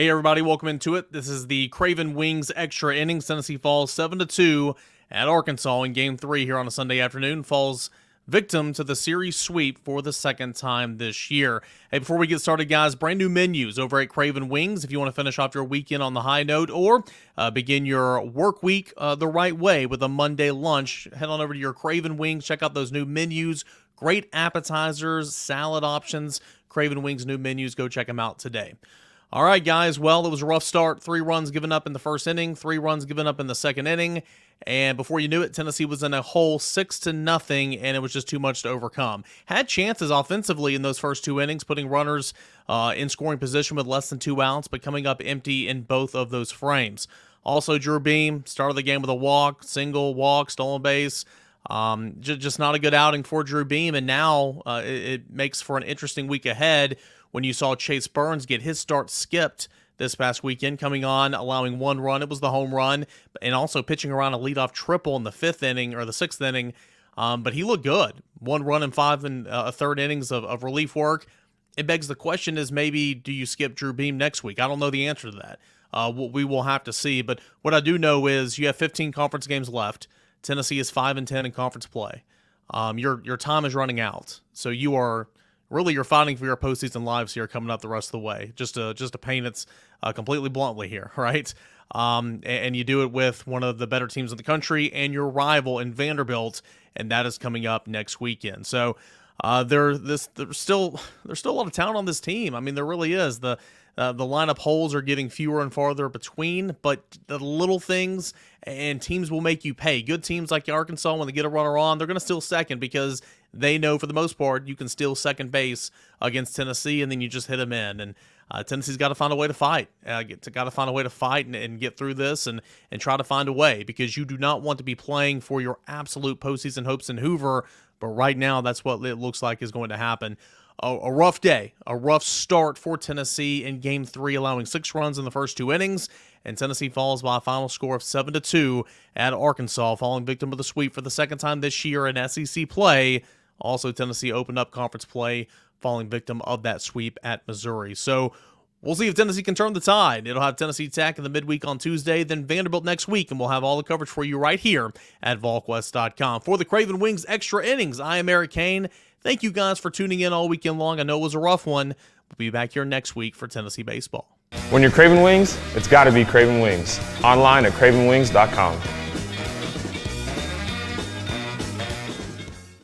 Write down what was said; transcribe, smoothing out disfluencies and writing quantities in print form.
Hey everybody, welcome into it. This is the Craven Wings Extra-Innings. Tennessee falls 7-2 at Arkansas in Game 3 here on a Sunday afternoon. Falls victim to the series sweep for the second time this year. Hey, before we get started, guys, brand new menus over at Craven Wings. If you want to finish off your weekend on the high note or begin your work week the right way with a Monday lunch, head on over to your Craven Wings. Check out those new menus. Great appetizers, salad options. Craven Wings new menus. Go check them out today. All right, guys. Well, it was a rough start. 3 runs given up in the first inning, 3 runs given up in the second inning. And before you knew it, Tennessee was in a hole 6-0, and it was just too much to overcome. Had chances offensively in those first 2 innings, putting runners in scoring position with less than 2 outs, but coming up empty in both of those frames. Also, Drew Beam started the game with a walk, single, walk, stolen base. Just not a good outing for Drew Beam, and now it makes for an interesting week ahead when you saw Chase Burns get his start skipped this past weekend, coming on, allowing 1 run. It was the home run, and also pitching around a leadoff triple in the 5th inning or the 6th inning. But he looked good. 1 run in 5 and a third innings of relief work. It begs the question is maybe do you skip Drew Beam next week? I don't know the answer to that. We will have to see. But what I do know is you have 15 conference games left. Tennessee is 5-10 in conference play. Your time is running out, so you're fighting for your postseason lives here coming up the rest of the way. Just to paint it completely bluntly here, right? And you do it with one of the better teams in the country and your rival in Vanderbilt, and that is coming up next weekend. So there's still a lot of talent on this team. I mean, there really is. The lineup holes are getting fewer and farther between, but the little things and teams will make you pay. Good teams like Arkansas, when they get a runner on, they're going to steal second because they know for the most part you can steal second base against Tennessee, and then you just hit them in. And Tennessee's got to find a way to fight. Got to find a way to fight and get through this and try to find a way, because you do not want to be playing for your absolute postseason hopes in Hoover. But right now, that's what it looks like is going to happen. A rough day, a rough start for Tennessee in Game 3, allowing 6 runs in the first 2 innings, and Tennessee falls by a final score of 7-2 at Arkansas, falling victim of the sweep for the second time this year in SEC play. Also, Tennessee opened up conference play, falling victim of that sweep at Missouri. So we'll see if Tennessee can turn the tide. It'll have Tennessee Tech in the midweek on Tuesday, then Vanderbilt next week, and we'll have all the coverage for you right here at Volquest.com. For the Craven Wings Extra Innings, I am Eric Kane. Thank you guys for tuning in all weekend long. I know it was a rough one. We'll be back here next week for Tennessee baseball. When you're craving wings, it's got to be Craven Wings. Online at cravenwings.com.